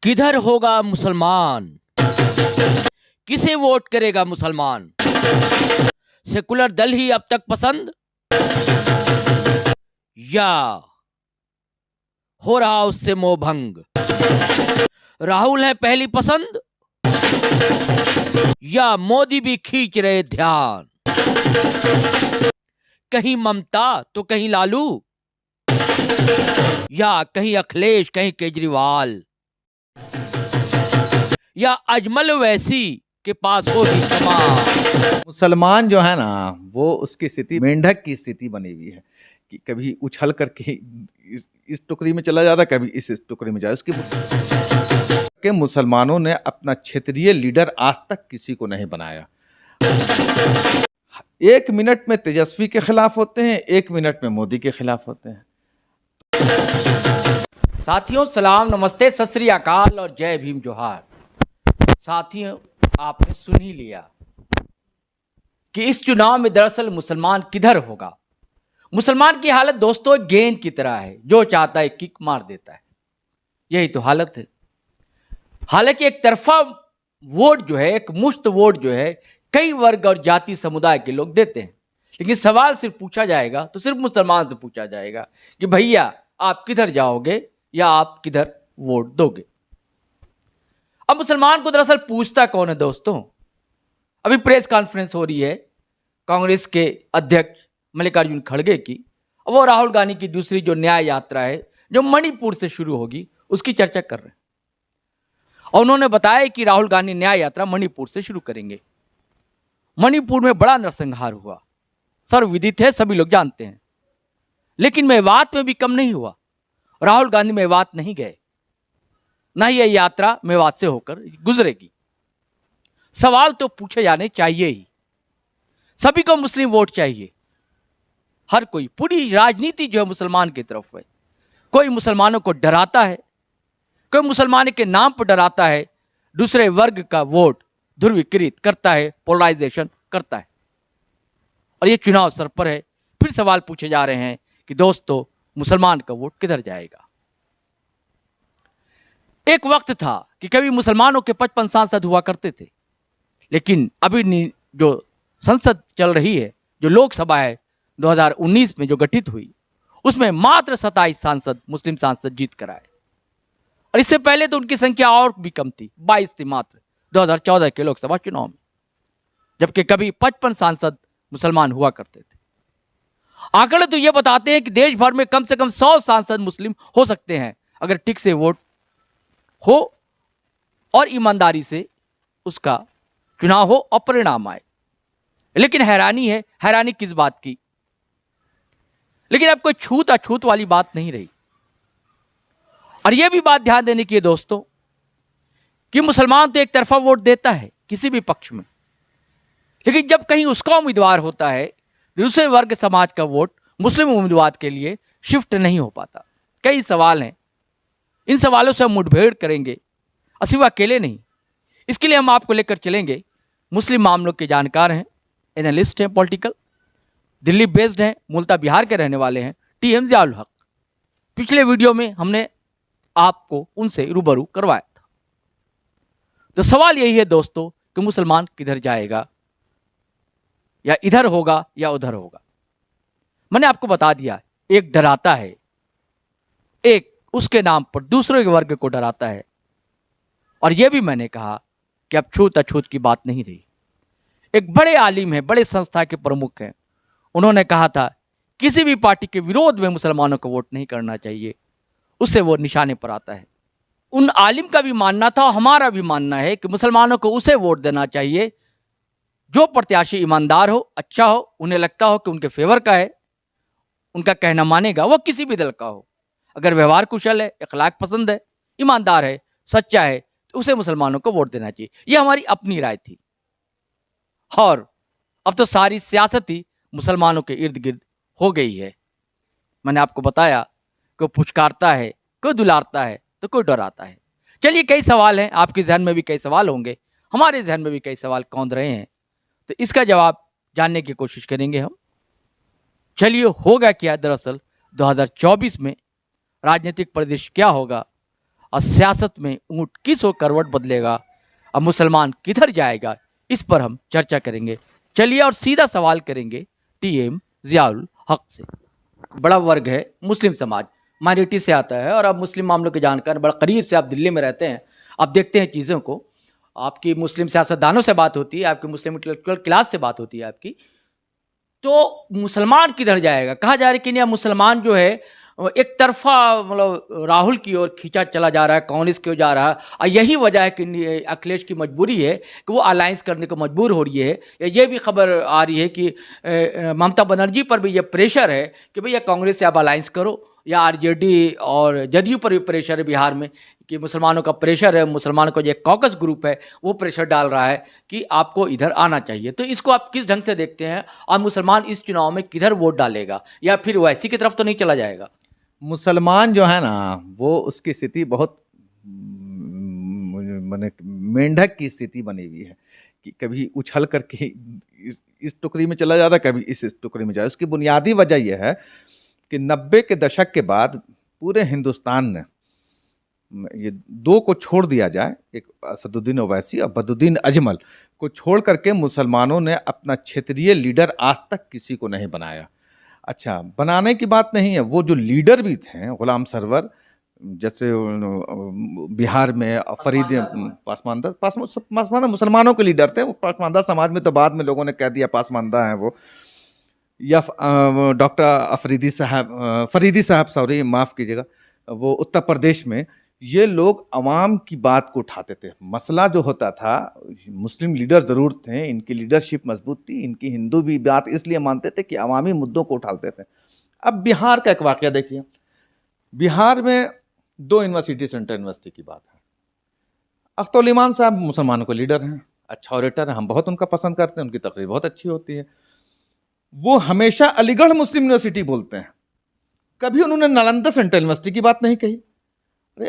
किधर होगा मुसलमान? किसे वोट करेगा मुसलमान? सेकुलर दल ही अब तक पसंद, या हो रहा उससे मोह भंग? राहुल है पहली पसंद, या मोदी भी खींच रहे ध्यान? कहीं ममता तो कहीं लालू, या कहीं अखिलेश कहीं केजरीवाल, या अजमल वैसी के पास होगी कमाल? मुसलमान जो है ना, वो उसकी स्थिति मेंढक की स्थिति बनी हुई है कि कभी उछल करके इस टुकड़ी में चला जा रहा है, कभी इस टुकड़ी में जा रहा है। उसके के मुसलमानों ने अपना क्षेत्रीय लीडर आज तक किसी को नहीं बनाया। 1 मिनट में तेजस्वी के खिलाफ होते हैं, 1 मिनट में मोदी के खिलाफ होते हैं। साथियों सलाम, नमस्ते, सत श्री अकाल और जय भीम जोहार। साथियों, आपने सुन ही लिया कि इस चुनाव में दरअसल मुसलमान किधर होगा। मुसलमान की हालत दोस्तों एक गेंद की तरह है, जो चाहता है किक मार देता है। यही तो हालत है। हालांकि एक तरफा वोट जो है, एक मुश्त वोट जो है, कई वर्ग और जाति समुदाय के लोग देते हैं, लेकिन सवाल सिर्फ पूछा जाएगा तो सिर्फ मुसलमान से पूछा जाएगा कि भैया आप किधर जाओगे या आप किधर वोट दोगे। अब मुसलमान को दरअसल पूछता कौन है दोस्तों? अभी प्रेस कॉन्फ्रेंस हो रही है कांग्रेस के अध्यक्ष मल्लिकार्जुन खड़गे की, वो राहुल गांधी की दूसरी जो न्याय यात्रा है जो मणिपुर से शुरू होगी उसकी चर्चा कर रहे हैं। और उन्होंने बताया कि राहुल गांधी न्याय यात्रा मणिपुर से शुरू करेंगे। मणिपुर में बड़ा नरसंहार हुआ, सर्वविदित है, सभी लोग जानते हैं। लेकिन मेवात में भी कम नहीं हुआ। राहुल गांधी मेवात नहीं गए, ना ही यह यात्रा मेवात से होकर गुजरेगी। सवाल तो पूछे जाने चाहिए ही। सभी को मुस्लिम वोट चाहिए, हर कोई, पूरी राजनीति जो है मुसलमान की तरफ है। कोई मुसलमानों को डराता है, कोई मुसलमान के नाम पर डराता है, दूसरे वर्ग का वोट ध्रुवीकृत करता है, पोलराइजेशन करता है। और ये चुनाव सर पर है, फिर सवाल पूछे जा रहे हैं कि दोस्तों मुसलमान का वोट किधर जाएगा। एक वक्त था कि कभी मुसलमानों के 55 सांसद हुआ करते थे, लेकिन अभी जो संसद चल रही है, जो लोकसभा है 2019 में जो गठित हुई, उसमें मात्र 27 सांसद मुस्लिम सांसद जीत कर आए। और इससे पहले तो उनकी संख्या और भी कम थी, 22 थी मात्र 2014 के लोकसभा चुनाव में, जबकि कभी 55 सांसद मुसलमान हुआ करते थे। आंकड़े तो यह बताते हैं कि देश भर में कम से कम 100 सांसद मुस्लिम हो सकते हैं, अगर ठीक से वोट हो और ईमानदारी से उसका चुनाव हो और परिणाम आए। लेकिन हैरानी है, हैरानी किस बात की? लेकिन अब कोई छूत अछूत वाली बात नहीं रही। और यह भी बात ध्यान देने की है दोस्तों कि मुसलमान तो एक तरफा वोट देता है किसी भी पक्ष में, लेकिन जब कहीं उसका उम्मीदवार होता है, दूसरे वर्ग समाज का वोट मुस्लिम उम्मीदवार के लिए शिफ्ट नहीं हो पाता। कई सवाल हैं, इन सवालों से हम मुठभेड़ करेंगे, और सिर्फ अकेले नहीं, इसके लिए हम आपको लेकर चलेंगे। मुस्लिम मामलों के जानकार हैं, एनालिस्ट हैं, पॉलिटिकल, दिल्ली बेस्ड हैं, मूलतः बिहार के रहने वाले हैं, टीएम ज़ियाउल हक। पिछले वीडियो में हमने आपको उनसे रूबरू करवाया था। तो सवाल यही है दोस्तों कि मुसलमान किधर जाएगा, या इधर होगा या उधर होगा। मैंने आपको बता दिया, एक डराता है, एक उसके नाम पर दूसरे वर्ग को डराता है। और यह भी मैंने कहा कि अब छूत अछूत की बात नहीं रही। एक बड़े आलिम है, बड़े संस्था के प्रमुख हैं, उन्होंने कहा था किसी भी पार्टी के विरोध में मुसलमानों को वोट नहीं करना चाहिए, उससे वो निशाने पर आता है। उन आलिम का भी मानना था और हमारा भी मानना है कि मुसलमानों को उसे वोट देना चाहिए जो प्रत्याशी ईमानदार हो, अच्छा हो, उन्हें लगता हो कि उनके फेवर का है, उनका कहना मानेगा, वो किसी भी दल का हो। अगर व्यवहार कुशल है, अखलाक पसंद है, ईमानदार है, सच्चा है, तो उसे मुसलमानों को वोट देना चाहिए। ये हमारी अपनी राय थी। और अब तो सारी सियासत ही मुसलमानों के इर्द गिर्द हो गई है। मैंने आपको बताया, कोई पुचकारता है, कोई दुलारता है, तो कोई डराता है। चलिए, कई सवाल हैं, आपके जहन में भी कई सवाल होंगे, हमारे जहन में भी कई सवाल कौंध रहे हैं, तो इसका जवाब जानने की कोशिश करेंगे हम। चलिए, होगा क्या दरअसल 2024 में राजनीतिक परिदृश्य क्या होगा, और सियासत में ऊँट किस ओर करवट बदलेगा, अब मुसलमान किधर जाएगा, इस पर हम चर्चा करेंगे। चलिए और सीधा सवाल करेंगे टीएम ज़ियाउल हक से। बड़ा वर्ग है मुस्लिम समाज, माइनॉरिटी से आता है और आप मुस्लिम मामलों के जानकार, बड़ा करीब से आप दिल्ली में रहते हैं, आप देखते हैं चीज़ों को। आपकी मुस्लिम सियासतदानों से बात होती है, आपकी मुस्लिम इंटेलेक्चुअल क्लास से बात होती है आपकी, तो मुसलमान किधर जाएगा? कहा जा रहा है कि नहीं, मुसलमान जो है एक तरफा मतलब राहुल की ओर खींचा चला जा रहा है, कांग्रेस की ओर जा रहा है, और यही वजह है कि अखिलेश की मजबूरी है कि वो अलायंस करने को मजबूर हो रही है। ये भी खबर आ रही है कि ममता बनर्जी पर भी ये प्रेशर है कि भैया कांग्रेस से आप अलायंस करो, या आरजेडी और जदयू पर भी प्रेशर है बिहार में कि मुसलमानों का प्रेशर है, मुसलमानों का जो कॉकस ग्रुप है वो प्रेशर डाल रहा है कि आपको इधर आना चाहिए। तो इसको आप किस ढंग से देखते हैं, और मुसलमान इस चुनाव में किधर वोट डालेगा, या फिर वैसी की तरफ तो नहीं चला जाएगा? मुसलमान जो है ना, वो उसकी स्थिति बहुत माने मेंढक की स्थिति बनी हुई है कि कभी उछल करके इस टुकड़ी में चला जा रहा है, कभी इस टुकड़ी में जा रहा है। उसकी बुनियादी वजह यह है कि 90 के दशक के बाद पूरे हिंदुस्तान ने, ये दो को छोड़ दिया जाए, एक असदुद्दीन ओवैसी और बदुद्दीन अजमल को छोड़ करके मुसलमानों ने अपना क्षेत्रीय लीडर आज तक किसी को नहीं बनाया। अच्छा, बनाने की बात नहीं है, वो जो लीडर भी थे, गुलाम सरवर जैसे बिहार में फरीद पासमानदा मुसलमानों के लीडर थे। वो पासमानदा समाज में तो बाद में लोगों ने कह दिया पासमानदा हैं वो, या डॉक्टर फरीदी साहब सॉरी माफ़ कीजिएगा, वो उत्तर प्रदेश में ये लोग अवाम की बात को उठाते थे। मसला जो होता था, मुस्लिम लीडर ज़रूर थे, इनकी लीडरशिप मजबूत थी, इनकी हिंदू भी बात इसलिए मानते थे कि अवामी मुद्दों को उठाते थे। अब बिहार का एक वाक़या देखिए, बिहार में 2 यूनिवर्सिटी, सेंट्रल यूनिवर्सिटी की बात है। अख्तर इमान साहब मुसलमानों के लीडर हैं, अच्छा ऑरेटर हैं, हम बहुत उनका पसंद करते हैं, उनकी तकरीर बहुत अच्छी होती है। वो हमेशा अलीगढ़ मुस्लिम यूनिवर्सिटी बोलते हैं, कभी उन्होंने नालंदा सेंट्रल यूनिवर्सिटी की बात नहीं कही। अरे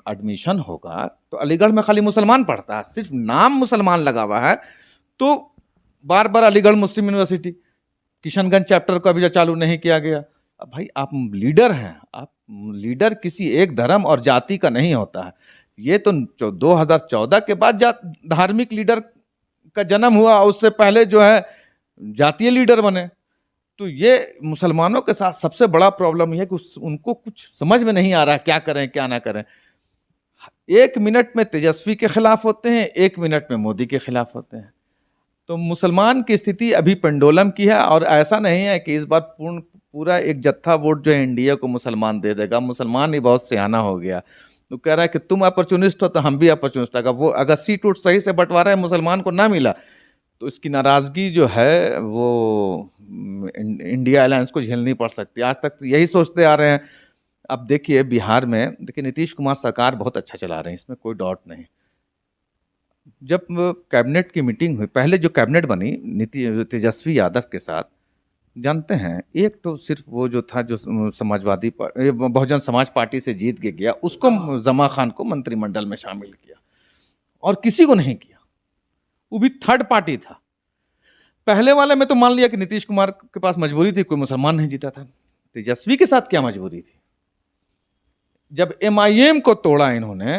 एडमिशन होगा तो अलीगढ़ में खाली मुसलमान पढ़ता है, सिर्फ नाम मुसलमान लगा हुआ है, तो बार बार अलीगढ़ मुस्लिम यूनिवर्सिटी, किशनगंज चैप्टर को अभी चालू नहीं किया गया। अब भाई आप लीडर हैं, आप लीडर किसी एक धर्म और जाति का नहीं होता है। ये तो 2014 के बाद धार्मिक लीडर का जन्म हुआ, उससे पहले जो है जातीय लीडर बने। तो ये मुसलमानों के साथ सबसे बड़ा प्रॉब्लम यह है कि उनको कुछ समझ में नहीं आ रहा है क्या करें क्या ना करें। 1 मिनट में तेजस्वी के खिलाफ होते हैं, 1 मिनट में मोदी के खिलाफ होते हैं। तो मुसलमान की स्थिति अभी पेंडुलम की है, और ऐसा नहीं है कि इस बार पूरा एक जत्था वोट जो है इंडिया को मुसलमान दे देगा। मुसलमान ही बहुत सियाना हो गया, तो कह रहा है कि तुम अपॉर्चुनिस्ट हो तो हम भी अपॉर्चुनिस्ट। अगर सीट उठ सही से बंटवारा है, मुसलमान को ना मिला, तो इसकी नाराज़गी जो है वो इंडिया अलायंस को झेलनी पड़ सकती है। आज तक तो यही सोचते आ रहे हैं। अब देखिए बिहार में, देखिए नीतीश कुमार सरकार बहुत अच्छा चला रहे हैं, इसमें कोई डाउट नहीं। जब कैबिनेट की मीटिंग हुई, पहले जो कैबिनेट बनी तेजस्वी यादव के साथ, जानते हैं, एक तो सिर्फ वो जो था, जो समाजवादी बहुजन समाज पार्टी से जीत के गया, उसको जमा खान को मंत्रिमंडल में शामिल किया, और किसी को नहीं किया। वो भी थर्ड पार्टी था। पहले वाले में तो मान लिया कि नीतीश कुमार के पास मजबूरी थी, कोई मुसलमान नहीं जीता था। तेजस्वी के साथ क्या मजबूरी थी? जब MIM को तोड़ा इन्होंने,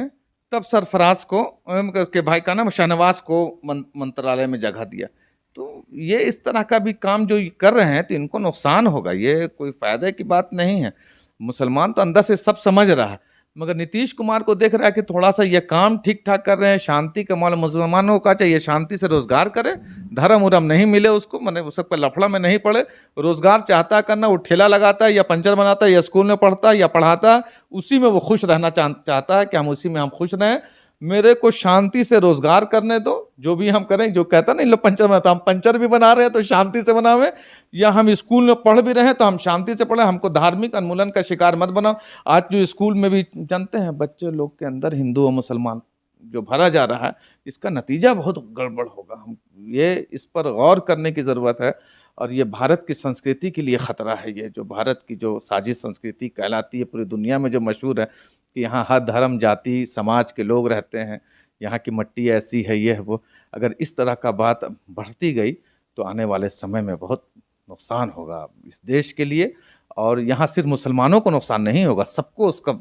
तब सरफराज को के भाई का नाम शाहनवाज को मंत्रालय में जगह दिया। तो ये इस तरह का भी काम जो कर रहे हैं, तो इनको नुकसान होगा, ये कोई फायदे की बात नहीं है। मुसलमान तो अंदर से सब समझ रहा है, मगर नीतीश कुमार को देख रहा है कि थोड़ा सा ये काम ठीक ठाक कर रहे हैं, शांति का माहौल। मुसलमानों का चाहिए शांति से रोजगार करे, धर्म उरम नहीं मिले उसको, मैंने उस पर लफड़ा में नहीं पड़े, रोजगार चाहता है करना, वो ठेला लगाता है या पंचर बनाता है या स्कूल में पढ़ता है या पढ़ाता है, उसी में वो खुश रहना चाहता है कि हम उसी में हम खुश रहें, मेरे को शांति से रोजगार करने दो, जो भी हम करें। जो कहता नहीं लोग पंचर बनाता, हम पंचर भी बना रहे हैं तो शांति से बनावे, या हम स्कूल में पढ़ भी रहे हैं तो हम शांति से पढ़ें, हमको धार्मिक उन्मूलन का शिकार मत बनाओ। आज जो स्कूल में भी जानते हैं बच्चे लोग के अंदर हिंदू और मुसलमान जो भरा जा रहा है, इसका नतीजा बहुत गड़बड़ होगा। हम ये इस पर गौर करने की ज़रूरत है, और ये भारत की संस्कृति के लिए ख़तरा है। ये जो भारत की जो साजिश संस्कृति कहलाती है, पूरी दुनिया में जो मशहूर है कि यहाँ हर धर्म जाति समाज के लोग रहते हैं, यहाँ की मिट्टी ऐसी है, ये है वो, अगर इस तरह का बात बढ़ती गई तो आने वाले समय में बहुत नुकसान होगा इस देश के लिए। और यहाँ सिर्फ मुसलमानों को नुकसान नहीं होगा, सबको उसका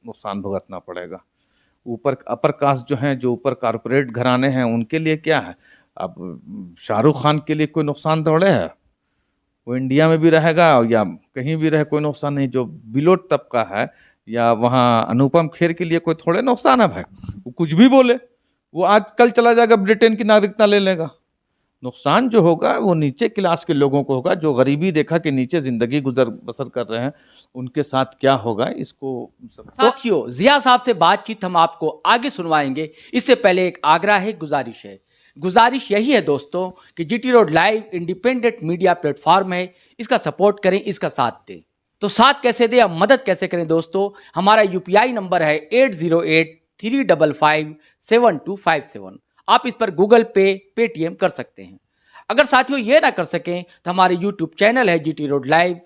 नुकसान भुगतना पड़ेगा। ऊपर अपर कास्ट जो हैं, जो ऊपर कारपोरेट घराने हैं, उनके लिए क्या है? अब शाहरुख खान के लिए कोई नुकसान थोड़े है, वो इंडिया में भी रहेगा या कहीं भी रहे कोई नुकसान नहीं। जो बिलो तबका है या वहाँ अनुपम खेर के लिए कोई थोड़े नुकसान है भाई, वो कुछ भी बोले, वो आज कल चला जाएगा ब्रिटेन की नागरिकता ले लेगा। नुकसान जो होगा वो नीचे क्लास के लोगों को होगा, जो गरीबी रेखा के नीचे जिंदगी गुजर बसर कर रहे हैं, उनके साथ क्या होगा इसको साथियों, जिया साहब से बातचीत हम आपको आगे सुनवाएंगे। इससे पहले एक आग्रह है, गुजारिश है। गुजारिश यही है दोस्तों कि GT road live independent media platform है, इसका सपोर्ट करें, इसका साथ दें। तो साथ कैसे दें या मदद कैसे करें दोस्तों? हमारा यूपीआई नंबर है 8083557257। आप इस पर गूगल पे, पेटीएम कर सकते हैं। अगर साथियों ये ना कर सकें तो हमारे यूट्यूब चैनल है जीटी रोड लाइव,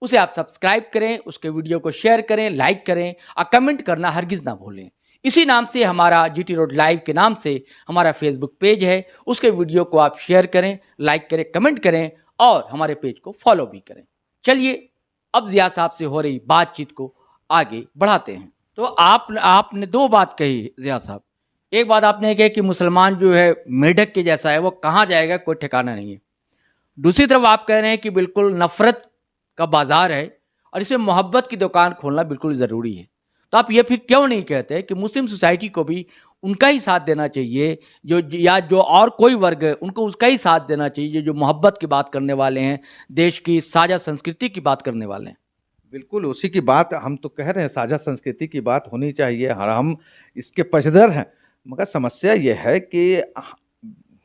उसे आप सब्सक्राइब करें, उसके वीडियो को शेयर करें, लाइक करें और कमेंट करना हरगिज़ ना भूलें। इसी नाम से हमारा जीटी रोड लाइव के नाम से हमारा फेसबुक पेज है, उसके वीडियो को आप शेयर करें, लाइक करें, कमेंट करें और हमारे पेज को फॉलो भी करें। चलिए अब जिया साहब से हो रही बातचीत को आगे बढ़ाते हैं। तो आपने दो बात कही जिया साहब। एक बात आपने कही कि मुसलमान जो है मेढक के जैसा है, वो कहाँ जाएगा कोई ठिकाना नहीं है। दूसरी तरफ आप कह रहे हैं कि बिल्कुल नफरत का बाजार है और इसमें मोहब्बत की दुकान खोलना बिल्कुल ज़रूरी है। तो आप ये फिर क्यों नहीं कहते कि मुस्लिम सोसाइटी को भी उनका ही साथ देना चाहिए, जो और कोई वर्ग है उनको उसका ही साथ देना चाहिए, जो मोहब्बत की बात करने वाले हैं, देश की साझा संस्कृति की बात करने वाले हैं? बिल्कुल उसी की बात हम तो कह रहे हैं, साझा संस्कृति की बात होनी चाहिए, हम इसके पक्षधर हैं। मगर समस्या यह है कि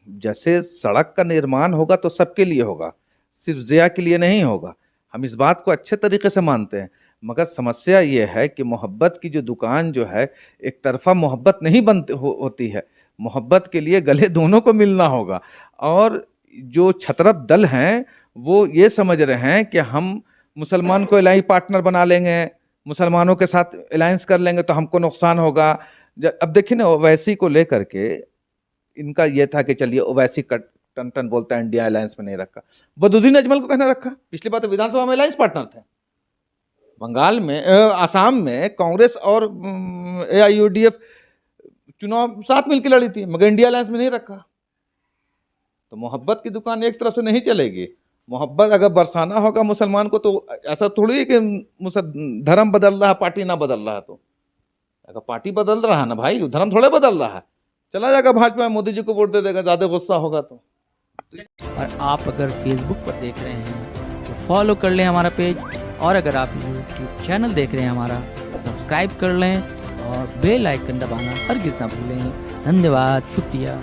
जैसे सड़क का निर्माण होगा तो सबके लिए होगा, सिर्फ ज़िया के लिए नहीं होगा। हम इस बात को अच्छे तरीके से मानते हैं, मगर समस्या ये है कि मोहब्बत की जो दुकान जो है, एक तरफा मोहब्बत नहीं होती है। मोहब्बत के लिए गले दोनों को मिलना होगा। और जो छतरप दल हैं वो ये समझ रहे हैं कि हम मुसलमान को इलाही पार्टनर बना लेंगे, मुसलमानों के साथ अलायंस कर लेंगे तो हमको नुकसान होगा। अब देखिए ना, ओवैसी को लेकर के इनका ये था कि चलिए ओवैसी टन टन बोलता है इंडिया अलायंस में नहीं रखा, बदरुद्दीन अजमल को कहना रखा। पिछली बार तो विधानसभा में अलायंस पार्टनर थे। बंगाल में, आसाम में कांग्रेस और AIUDF चुनाव साथ मिलकर लड़ी थी, मगर इंडिया अलायंस में नहीं रखा। तो मोहब्बत की दुकान एक तरफ से नहीं चलेगी। मोहब्बत अगर बरसाना होगा मुसलमान को, तो ऐसा थोड़ी है कि धर्म बदल रहा है, पार्टी ना बदल रहा है। तो अगर पार्टी बदल रहा है ना भाई, धर्म थोड़े बदल रहा है। चला जाएगा भाजपा में, मोदी जी को वोट दे देगा, ज़्यादा गुस्सा होगा तो। और आप अगर फेसबुक पर देख रहे हैं तो फॉलो कर लें हमारा पेज, और अगर आप यूट्यूब चैनल देख रहे हैं हमारा, सब्सक्राइब कर लें और बेल आइकन दबाना हरगिज़ ना भूलें। धन्यवाद, शुक्रिया।